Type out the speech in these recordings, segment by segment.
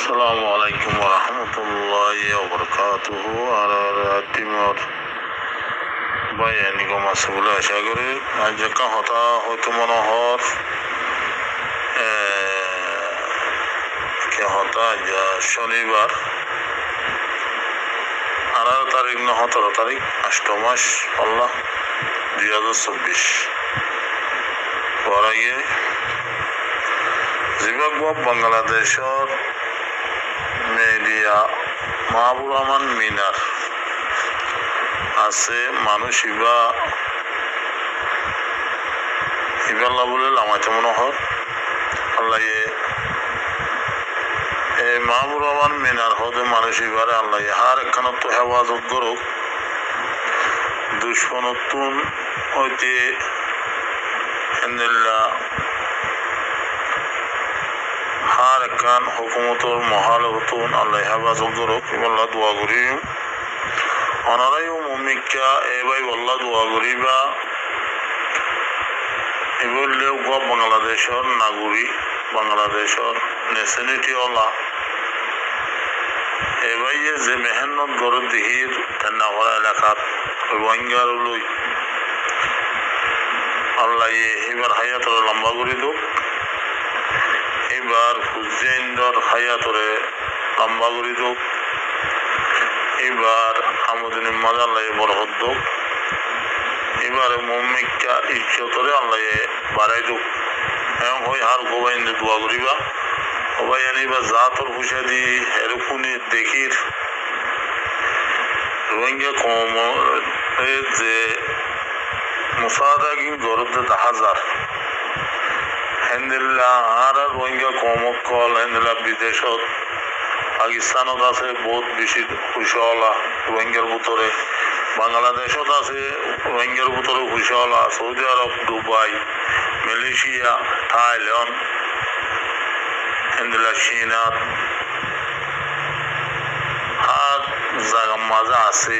আসসালামু আলাইকুম রহমতুল্লাহি ওবরকাতুহু। আর টিমর বাইয়ানিগম আছে বলে আশা করি। আজ একটা হতা হয়তো মনে হর হতা শনিবার 18 তারিখ না 17 তারিখ 8 মাস আল্লাহ 2024 পর আগে জিম্বাবুয়ে বাংলাদেশের মিডিয়া মাহবুব রহমান মিনার আছে মানুষ ইবাল্লা বলে লামাইতে মনে হর আল্লাহ মাহবুব রহমান মিনার হতে মানুষ ইবারে আল্লাহ হার একখান তো হেফাজত করুক দুশ্মনতুন হইতে হার একখান হুকুমতর মহাল হতুন আল্লাহ হেফাজত করুক ইবাল্লা দোয়া করি অনারাই মুমিকা এবাই বল্লা দোয়া করিবা এগুলো বাংলাদেশের নাগরিক বাংলাদেশের নেশনালিটি ওলা এবাই যে মেহনত গড় দিহির তেনাভরা এলাকাত রোহিঙ্গার লই আল্লাহ এবার হায়াতরে লম্বা করে দোক এবার হুজেইনর হায়াতরে লম্বা করে দোক এবার আমদিন মাঝ আল্লাহ বরহত দোক এবার মমিকা ইজ্জতরে আল্লাহ বাড়াই দোক এবং হই হার গোবাইন্দে দোয়া করিবা ওবাই আনিবা জাতর পয়সা দি এরকুনি দেখির রোহিঙ্গা কম যে মুসাদা কি গরদ 10,000 হেন্দিল্লা আর রোহিঙ্গা কম কল হেন্দিল্লা বিদেশত পাকিস্তানত আছে বহুত বেশি পয়সাওয়ালা রোহিঙ্গার ভিতরে বাংলাদেশত আছে রোহিঙ্গার ভিতরে পয়সাওয়ালা সৌদি আরব দুবাই মালয়েশিয়া থাইল্যান্ড হেন্দিল্লা চীনাত আর জায়গা মাজা আছে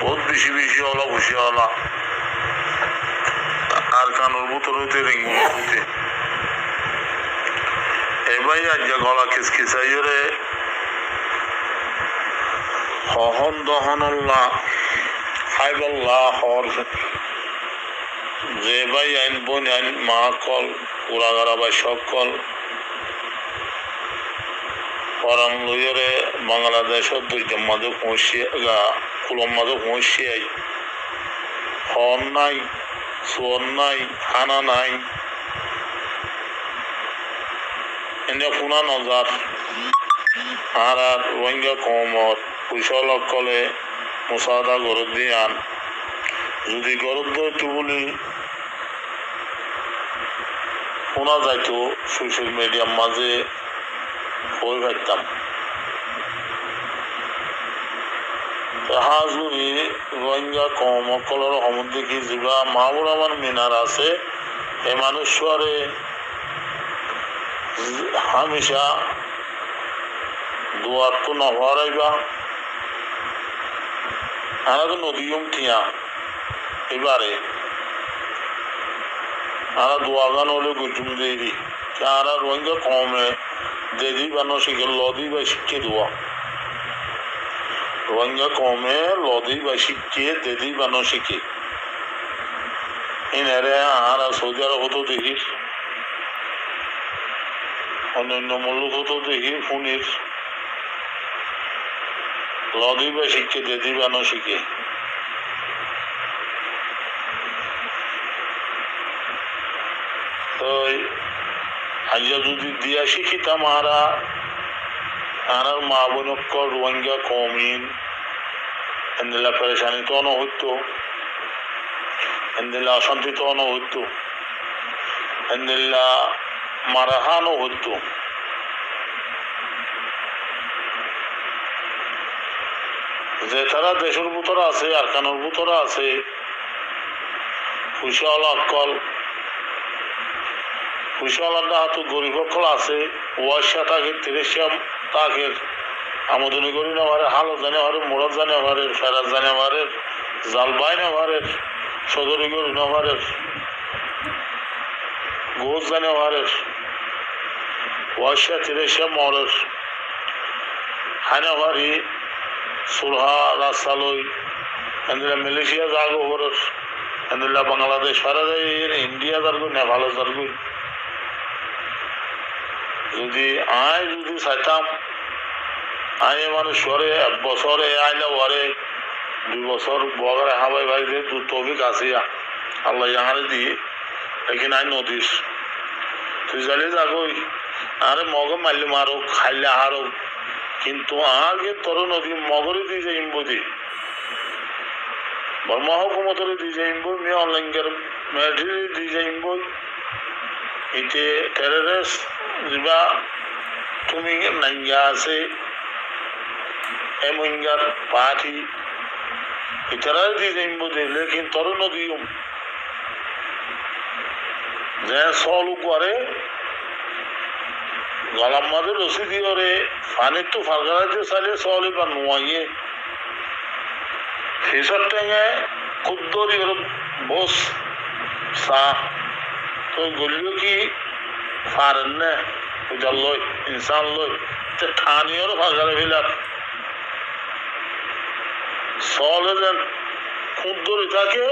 বহুত বেশি বেশি ওলা পয়সাওয়ালা আর কানোর ভিতরে হইতে রেঙ্গুল হইতে এবাই আজ গলা খিসখিসাইরে হহন দহনল্লাহ হাইবল্লাহ হর যে ভাই আইন বোন আইন মা কল পুরাগারা ভাই সকল পরাম লইরে বাংলাদেশের দুইজন মাঝে পৌঁছিয়ে কুলম মাঝে পৌঁছিয়াই হর নাই সোর নাই খানা নাই এনে পুনা নজার আর আর রোহিঙ্গা কমর পয়সা লক্ষলে মুসাদা গরদ দিয়ে আন যদি গরদ একটু বলি শোনা যাইতো সোশ্যাল মিডিয়ার মাঝে হয়ে পারতাম যদি রোহিঙ্গা কম অকলের সমুদ্রে কি যা মাহবুব রহমান মিনার আছে এই মানুষরে হামেশা দোয়ার তো নভরাইবা আনা তো নদীম থিয়া এবারে আনা দোয়া গান হলে গুজুম দেরি আনা রোহিঙ্গা কমে দেদি বানো শিখে লদি বা শিখে দোয়া রোহিঙ্গা কমে লদি বা শিখে দেদি বানো শিখে এনারে আর সৌদি আরব হতো দেখিস অন্যান্য মুলুক হতো দেখি ফোনের লদি বা শিখে দেদি বানো শিখে তো আজ যদি দিয়া শিখিতাম আর মা বোনক রোহিঙ্গা কমিন এন্দিলা পরেশানি তো হইতো এন্দিলা অশান্তি তো হইতো এন্দিলা মারাহানও হইতো যে তারা দেশের ভিতরে আছে আর কানোর ভিতরে আছে পয়সাওয়ালা অকল পয়সাওয়ালার হাতে গরিব অকল আছে ওয়াশা তাকে 30 তাকে আমদানি করি না পারে হালত জানে পারে মোড়ত জানে পারে ফেরাজ জানে পারে জালবাই না পারে সদরি করি না পারে গোস জানে পারে ওয়াশা 30 মরের হানাবাড়ি সুরহা রাস্তালই এন্দিলা মালয়েশিয়া যাগো খরচ এন্দিলা বাংলাদেশ সারা যায় ইন্ডিয়া যারগো নেপাল যারগো যদি যদি চাইতাম আয় মানুষ সরে এক বছরে আইলে ওরে 2 বছর বগরে হাবাই ভাই যে তুই তবিক আসিয়া আল্লাহ ইয়াহারে দিয়ে এখানে আই নদীস তুই জালে যাগই আরে মগ মারলে মারো খাইলে হারো কিন্তু আগে তোর নদী মগরে দিয়ে যাইম বুঝি মহকুমতরে দিয়ে যাইম বই মেয়ে অনলাইনকার মেয়েটিরে দিয়ে যাইম বই এতে টেররিস্ট যা তুমি নাইয়া আছে এমনগার পার্টি ইতারা দিয়ে যাইম বুঝি লেকিন তোর নদী যে সলু করে গলাম মাঝে রসি দিয়ে রে পানির তো ফাঁকাতে চাইলে সলি বা নোয়াইয়ে ফিসর টেঙে কুদ্দরি ওর বস সা তো গলিও কি পারেন না ওইটা লই ইনসান লই তো ঠানিওর ফাঁকারে ফেলার সলে যেন কুদ্দরি থাকে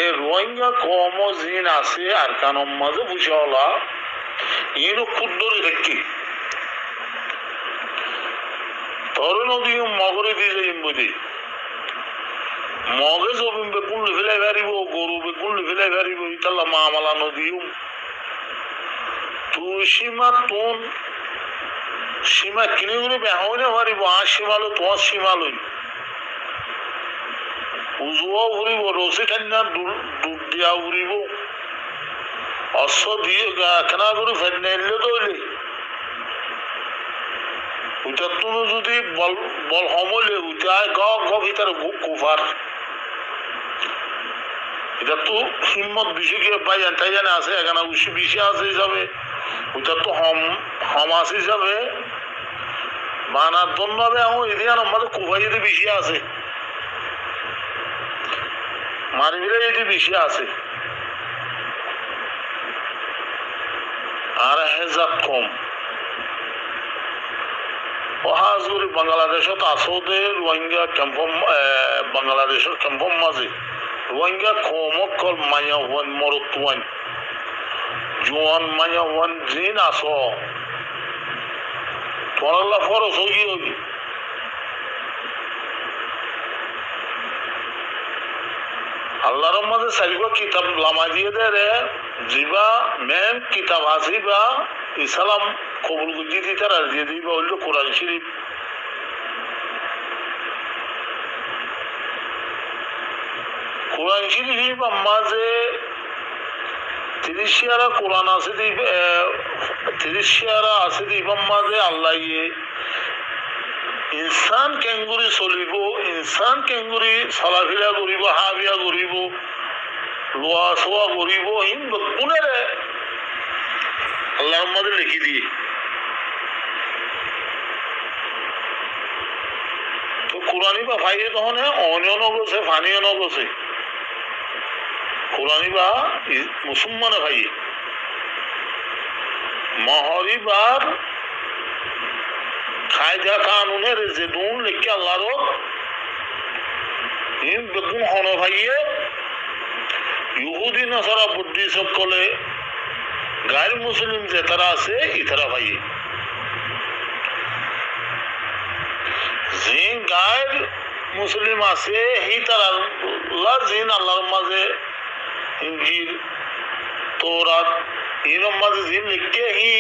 এই রোহিঙ্গা কম জিন আছে আর কানম মাঝে বুঝে হলা ইনো কুদ্দরি দেখি তোর নদী মগরে দিয়ে যাইম বুঝি মগে জমিন বেগুন ফেলাই পারিব গরু বেগুন ফেলাই পারিব ইতাল্লা মামালা নদী তুই সীমা তুন সীমা কিনে করে বেহাই না পারিব সীমালো তোমার সীমালই উজুয়াও ঘুরিব রসি ঠান্ডা দুধ দিয়া ঘুরিব অশ্ব দিয়ে কেনা করে ফেলে তো হইলে ওইটার তো যদি বল সমলে ওইটাই ভিতরে কুফার এটা তো হিম্মত বেশি কে পাই তাই জানে আছে এখানে বেশি আছে হিসাবে ওইটা তো হম আছে হিসাবে বানার জন্য এখন এদিকে আমাদের কুফাই যদি বেশি আছে মারি ফেলে যদি বেশি আছে আর হেজাত কম অহাজুরি বাংলাদেশত আসোদে রোহিঙ্গা ক্যাম্প বাংলাদেশের ক্যাম্পর মাঝে রোহিঙ্গা কমক কল মায়া হন মরতুয়ান জোয়ান মায়া হন জিন আস তোমার ফরস হই হবি আল্লাহর মাঝে চারিগো কিতাব লামা দিয়ে দে রে জিবা মেন কিতাব আসিবা ইসলাম কবুল গুজি দিতে রাজি দিবা হইল কোরআন শরীফ কোরআন শরীফ মাঝে 30 শিয়ারা কোরআন আছে দিব 30 শিয়ারা আছে দিব মাঝে আল্লাহ ইনসান কেঙ্গুরি চলিব ইনসান কেঙ্গুরি চলাফিরা করিব হাবিয়া করিব লোয়া চোয়া করিব কোনেরে আল্লাহর মাঝে লিখি দিয়ে তো কোরআনি বা ভাইয়ে তখন অনিও নগছে ফানিও নগছে কোরআনি বা মুসলমানে ভাই মহরিবার কায়দা কানুনের যে দুন লিখে আল্লাহর বেগুন হন ভাইয়ে ইহুদি নাসারা বুদ্ধি সকলে গায়ের মুসলিম যে তারা আছে ইতারা ভাইয়ে যে গায়ের মুসলিম আছে হি তারা জিন আল্লাহর মাঝে ইনজিল তৌরাত ইনর মাঝে জিন লিখে হি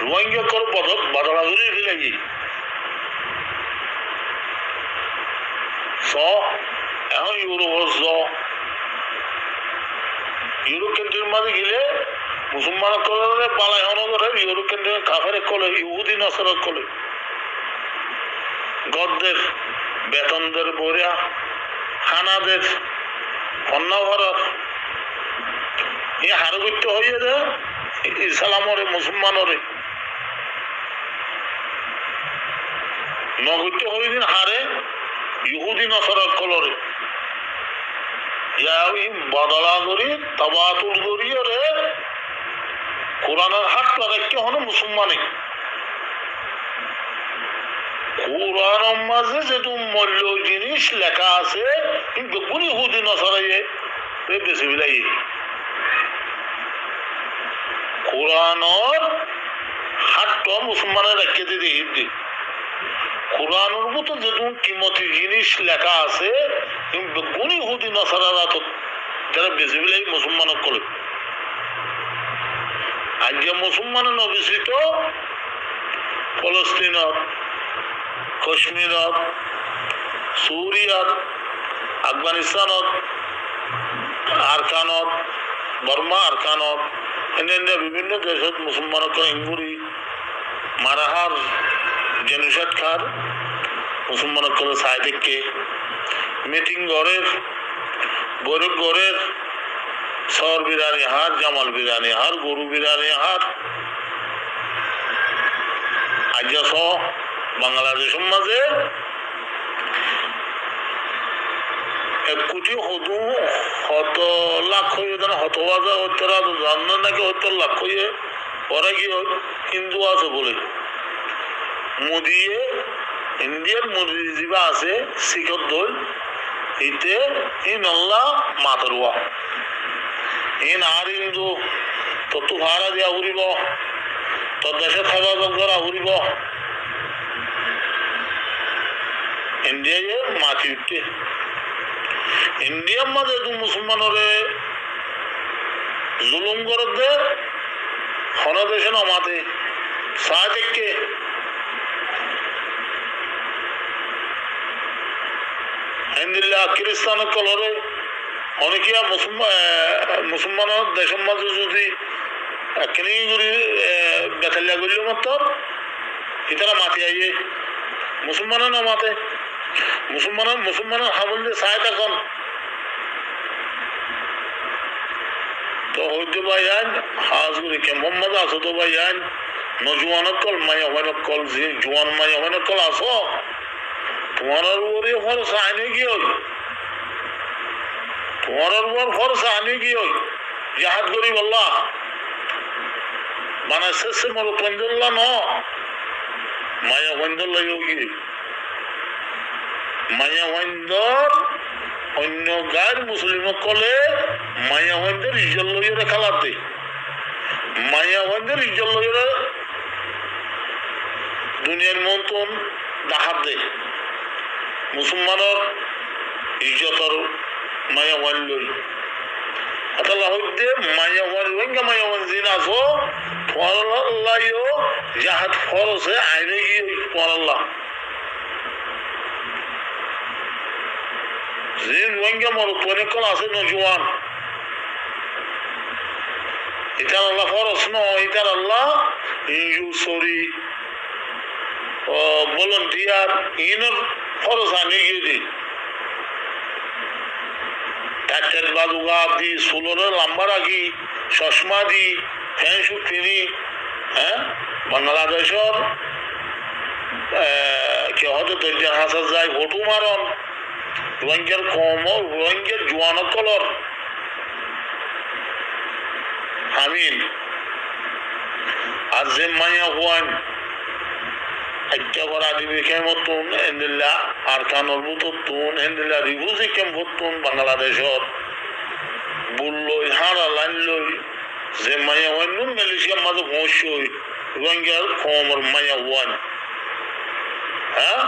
রোহিঙ্গা কর বদলা করে ফেলে এখন ইউরোপ কেন্দ্রের মাঝে গেলে মুসলমান কলে পালাই হন করে ইউরোপ কেন্দ্রের কাফের কলে ইহুদি নসর কলে গদ্দের বেতনদের বরিয়া খানাদের কন্যাঘরত হার করতে হইয়ে যে ইসলামরে মুসলমানরে নগত্য হইদিন হারে ইহুদি নসরত কলরে বদলা করি তবাতুল করিয়ে রে কোরআনের হাত লাগাইতে হন মুসলমানে কোরআন মাঝে যেহেতু মূল্য জিনিস লেখা আছে কিন্তু গুলি হুদি নসরাইয়ে বেশি বিলাই কোরআনর হাত মুসলমানের রেখে দিতে হিন্দি কোরআনের মতো যেহেতু কিমতি জিনিস লেখা আছে কিন্তু গুলি হুদি নসরারা তো যারা বেশি বিলাই মুসলমানক করে আজকে মুসলমানের অবিচিত ফলস্তিনত কাশ্মীরত সুরিয়াত আফগানিস্তানত আরকানত বর্মা আরকানত এনে বিভিন্ন দেশত মুসলমানক ইঙ্গুরি মারাহার জেনুসাদ খার মুসলমানক সাইডকে মিটিং গড়ের বৈরক গড়ের সর বিরানি হার জামাল বিরানি হার গরু বিরানি হার আজ বাংলাদেশের মাঝে 1 কোটি হত লাখ হয়ে হত হাজার হত্যারা জানেন নাকি 70 লাখ হয়ে ওরা কি হিন্দু আছে বলে মোদিয়ে ইন্ডিয়ার মোদি যা আছে শিখর দল ইতে ইন আল্লাহ মাতরুয়া ইন আর হিন্দু তত ভাড়া দিয়া উড়িব তোর দেশে থাকা দরকার উড়িব ইন্ডিয়ায় মাতি উঠতে ইন্ডিয়ার মাঝে মুসলমানরে জুলুম করে দে হন দেশে নমাতে সাহায্যকে হিন্দিল্লা খ্রিস্টান কলরে অনেকিয়া মুসলমানের দেশের মাঝে যদি কিনি করে বেতালিয়া করল মত ইতারা মাতি আইয়ে মুসলমানের না মাতে মুসলমানের হাবলতে চায় তখন তো হইতে ভাই আইন হাজ করি কে মোহাম্মদ আসো তো ভাই আইন নজওয়ানত কল মায়া হয় কল যে জোয়ান মায়া হয় কল আসো তোমার উপরে ফরসা আইনে কি হই তোমার উপর ফরসা আইনে কি হই জাহাদ করি বললা বানাইছে সে মর পঞ্জল্লা ন মায়া পঞ্জল্লা কি মায়া ওয়াইন্দর অন্য গায়ের মুসলিম কলে মায়া ওয়াইন্দের ইজ্জত লইরে খেলার দে মায়া ওয়াইন্দের ইজ্জত লইরে দুনিয়ার মতন ডাহাত দে মুসলমানের ইজ্জতর মায়া ওয়াইন লই আতাল্লাহ হইতে মায়া ওয়াইন ওয়াইঙ্গা মায়া ওয়াইন জিন আসো ফরাল্লাহ জাহাদ ফরসে আইনে গিয়ে ফরাল্লাহ জিন ওয়াঙ্গা মরো তোনে কল আছে নজওয়ান ইতার আল্লাহ ফরস ন ইতার আল্লাহ ইনজু সরি ও ভলান্টিয়ার ইনর ফরস আনি গিয়ে দি টাটের বাদুগা দি সুলরে লম্বা রাখি চশমা দি ফ্যান শুট পিনি হ্যাঁ বাংলাদেশের কে হয়তো দরজা হাসা যায় ভোটু মারন রোহিঙ্গার কম রোহিঙ্গার জোয়ান কলর আমিন আর যে মাইয়া হুয়ান একেবারে আদিবি কেমতন এন্দিল্লা আর কানর বুতন এন্দিল্লা রিভুজি কেমতন বাংলাদেশর বুললই হারা লাইন লই যে মাইয়া হুয়ান নুন মালয়েশিয়ার মাঝে পৌঁছই রোহিঙ্গার কমর মাইয়া হুয়ান হ্যাঁ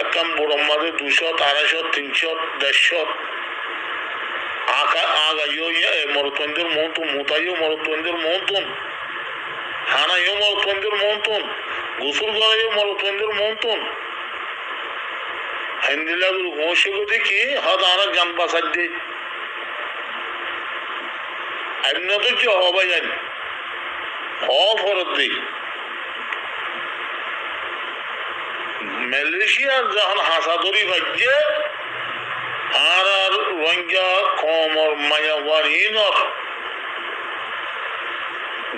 একদম বড় মাঝে 200 250 300 150 আগাইও মরতন্দের মৌতুন মুতাইও মরতন্দের মৌতুন হানাইও মরতন্দের মৌতুন গোসল করাইও মরতন্দের মৌতুন হিন্দিলাগুলো ঘোষকে দেখি হদ আর গান বাসার দি এমনি তো কি হবাই জানি ফরত দিই মালয়েশিয়ার যখন হাসাদরি ভাগ্যে আর রোহিঙ্গা কমর মায়াওয়ারিনর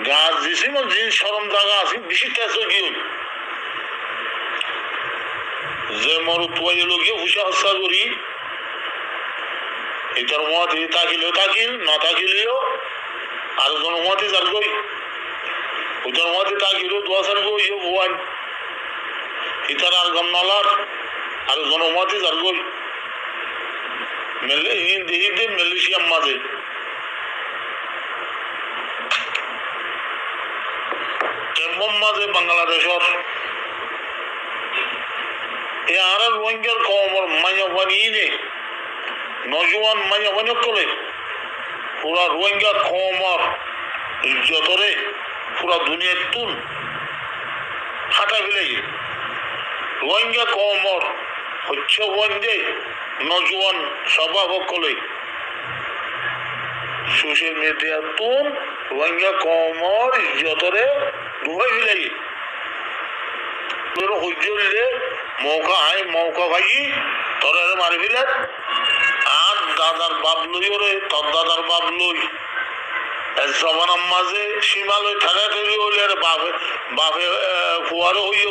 গাছ দিছি যে সরম জায়গা আছে বেশি তেজো কি যে মরুতুয়াই লোকে হুসা হসা করি এটার মত তাকিলেও তাকিল না তাকিলেও আর জন মতে যার গই ওটার মতে তাকিলেও দোয়া সার গই ভুয়ান ইতার আর গম নলার আর জনমতি যার গই দেহিতে মালয়েশিয়ার মাঝে কেমন মাঝে বাংলাদেশর এ আর রোহিঙ্গার কমর মাইয়াবানি নে নজওয়ান মাইয়াবানি কলে পুরা রোহিঙ্গা কমর ইজ্জতরে পুরা দুনিয়ার তুন হাঁটা ফেলে রোহিঙ্গা কমর হচ্ছে ওয়ানজে নজওয়ান স্বভাব কলে সোশ্যাল মিডিয়া তুন রোহিঙ্গা কমর ইজ্জতরে ডুবাই ফেলে হইলে মৌকা আয় মৌকা ভাই তোরা মারি ফেলে আর দাদার বাপ লই ওরে তোর দাদার বাপ লই জমানার মাঝে সীমালয় থাকা তৈরি হইলে আর বাপে বাপে ফুয়ারও হইয়ে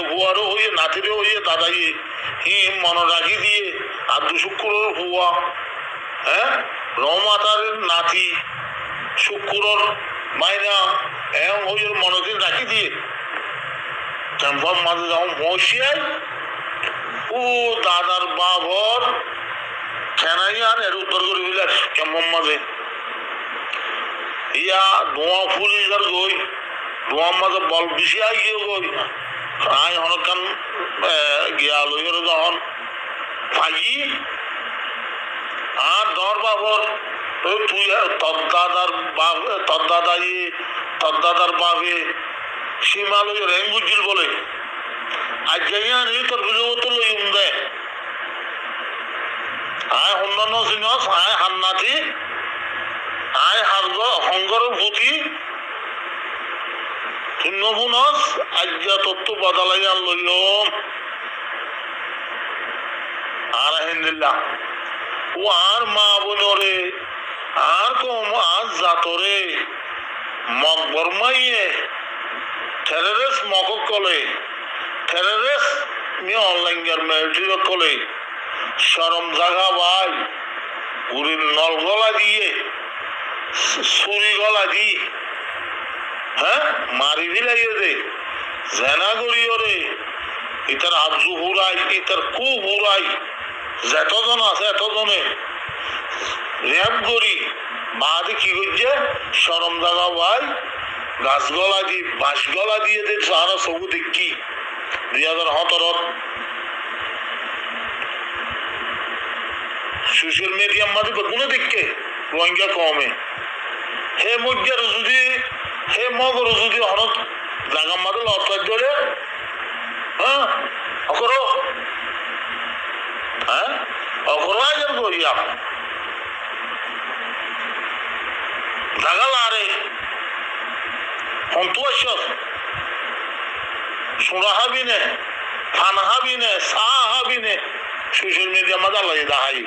ফুয়ারও হইয়ে নাতিরে হইয়ে দাদাইয়ে মনে রাখি দিয়ে আর শুক্রর ফুয়া হ্যাঁ রমাতার নাতি শুক্রর মাইনা এম হইয়ে মনোদিন রাখি দিয়ে ক্যাম্পার মাঝে যখন মশিয়াই ও দাদার বাবর খেনাই আর এর উত্তর করে বিলাস ক্যাম্পার মাঝে ইয়া ধোঁয়া পুলিশ আর গই ধোঁয়ার মাঝে বল বেশি আই গিয়ে গই আয় হনকান গিয়া লইয়ের যখন ফাই আর দর বাবর তুই তোর দাদার বাবে সীমালয় রেঙ্গুজির বলে আজ যাইয়া নি তোর বিজবত লইম দে আয় অন্যান্য সিনস আয় হান্নাতি আয় হারগ হঙ্গর ভূতি শূন্যভুনস আজ্ঞা তত্ত্ব বদলাইয়া লইম আর আলহামদুলিল্লাহ ও আর মা বোনরে আর কম আজ জাতরে মগ বর্মাইয়ে টেররিস্ট মক কলে টেররিস্ট মি অনলাইন মেরিটির কলে সরম জাগা ভাই গুড়ির নল গলা দিয়ে ছুরি গলা দি হ্যাঁ মারি বিলাইয়ে দে জেনা করিও রে ইতার আবজু হুরাই ইতার কু হুরাই যতজন আছে এতজনে র্যাব করি বাদে কি করছে সরম জাগা ভাই গাছ গলা দি বাঁশ গলা দিয়ে দে সারা সবু দেখি 2017 সোশ্যাল মিডিয়ার মাঝে কোনো দেখকে রোহিঙ্গা কমে হে মজ্জার যদি হে মগর যদি হনক জাগার মাঝে লতার ধরে হ্যাঁ অকরো হ্যাঁ অকরো আগে করিয়া জাগা লারে হন্তু আসর সুরা হাবিনে ফান হাবিনে সা হাবিনে সোশ্যাল মিডিয়া মাঝে লাগে দাহাই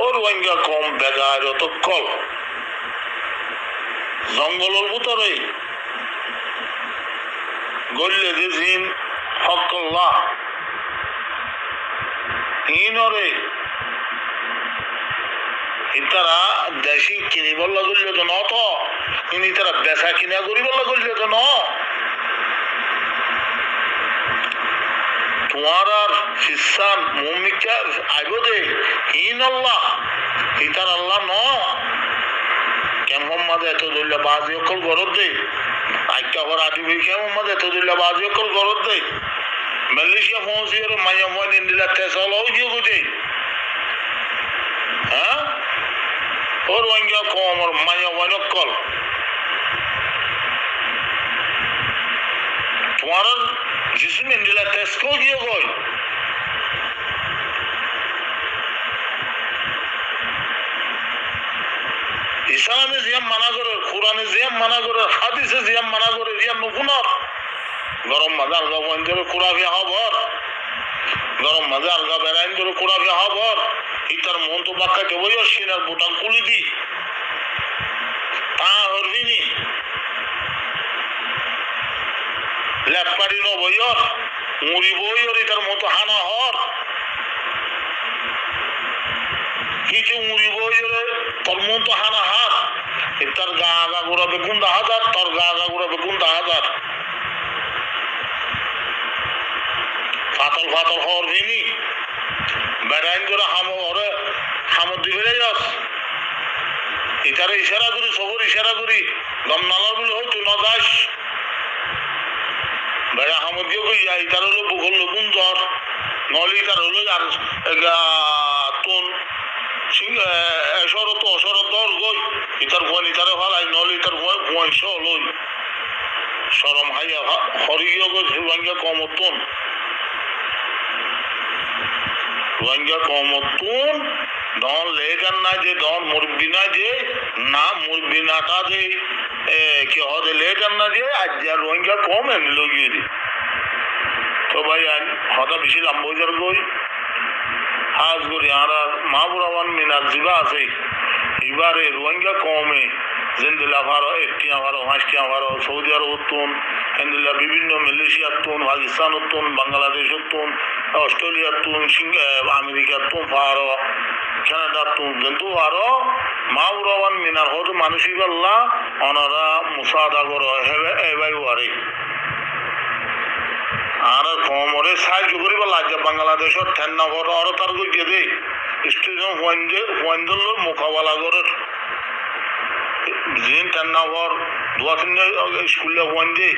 ও রোহিঙ্গা কম বেগার অত কল জঙ্গলের ভিতরে গল্লে দিন হকল্লাহ ইনরে ইতারা দেশি কিনিব লাগলে তো ন তো কিন্তু ইতারা বেচা কিনা করিব লাগলে তো ন তোমার আর ফিসান মুমিকা আইব দে হিন আল্লাহ ইতার আল্লাহ ন কেমন মাঝে এত দল্লা বাজি অকল গরত দে আইকা ঘর আটি বই কেমন মাঝে এত দল্লা বাজি অকল গরত দে মালয়েশিয়া পৌঁছি আর মাইয়া মাইন ইন্দিলা তেসাল হয়ে গিয়ে হ্যাঁ ওর রোহিঙ্গা কম আর মাইয়া মাইন অকল তোমার जिसम इंडिला तेस्को दियो गई ইসলামে জিয়াম মানা করে কোরআনে জিয়াম মানা করে হাদিসে জিয়াম মানা করে জিয়াম নকুনর গরম মাঝে আলগা বইন ধরে কুড়াবে হবর গরম মাঝে আলগা বেড়াইন ধরে কুড়াবে হবর ইতার মন তো বাক্কা কে বই সিনার বুটান কুলি দি তা হরবিনি লেপারি ন বইয়র মুড়ি বইয়র ইতার মতো হানা হর হিচে মুড়ি বইয়রে তোর মতো হানা হাত ইতার গা আগা ঘুরাবে গুন্ডা হাজার তোর গা আগা ঘুরাবে গুন্ডা হাজার কাতল ফাতল হওয়ার ভিনি বেড়াইন করে হামদ দিবে যাস ইটারে ইশারা করি সবর ইশারা করি দম নালার বলে হয়তো না যাস বেড়া হামদ দিয়ে কই যাই তার হলো বুকল লগুন জ্বর নলি তার হলো আর তোন এসরত অসরত দর গই ইটার ভয় ইটারে ভালাই নলি ইটার ভয় ভয়স লই সরম হাইয়া হরিয় গো রোহিঙ্গা কমতন রোহিঙ্গা কমতন দন লেগান না যে দন মুরব্বি না যে না মুরব্বি নাটা যে কি হদে লেগান না যে আজ যা রোহিঙ্গা কম এমনি লগিয়ে দি তো ভাই হতা বেশি লাম্বজার গই আজ করি আর মাহবুরাবান মিনার জিবা আছে এবারে রোহিঙ্গা কমে জিন্দিলা ভারো একটিয়া ভারো হাঁসটিয়া ভারো সৌদি আরব উত্তন হিন্দিলা বিভিন্ন মালয়েশিয়ার তুন পাকিস্তান উত্তন বাংলাদেশ উত্তন অস্ট্রেলিয়ার তুন আমেরিকার তুন ভারো কানাডার তুন কিন্তু আরো মাহবুরাবান মিনার হতো মানুষই বললা ওনারা মুসাদা করো হেবে এবাই ওয়ারে আর কমরে সাহায্য করিব লাগে বাংলাদেশের ঠেন্নাঘর আরো তার গিয়ে দে স্টেডিয়াম ওয়াইন্ডল মোকাবেলা করে জিন ঠেন্নাঘর দুয়া তিন স্কুলে ওয়াইন্ডে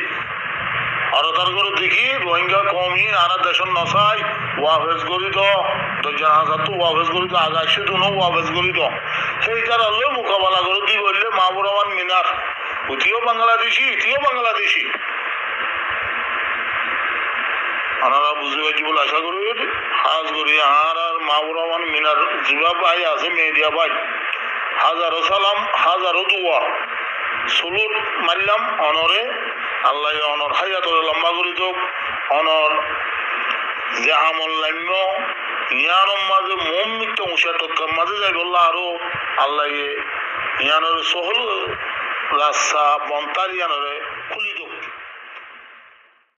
আরো তার করে দেখি রোহিঙ্গা কমই আর দেশের নসাই ওয়াফেজ করি তো জাহাজার তো ওয়াফেজ করি তো আগাইছে তো ওয়াফেজ করি তো সেইটার হলে মোকাবেলা করে দি বললে মাহবুরাবান মিনার ওটিও বাংলাদেশি এটিও বাংলাদেশি আনারা বুঝতে পারছি বলে আশা করি হাজ করি আর মাহবুরাবান মিনার জিবা ভাই আছে মেডিয়া ভাই হাজারো সালাম হাজারো দোয়া সুলুট মারলাম অনরে আল্লাহ অনর হাইয়াত লম্বা করি তো অনর যে আমল্লান্য ইয়ানোর মাঝে মন মিত্ত উষাতকার মাঝে যাই বললো আরো আল্লাহ ইয়ানোর সহল রাস্তা বন্তার ইয়ানোরে খুলি তো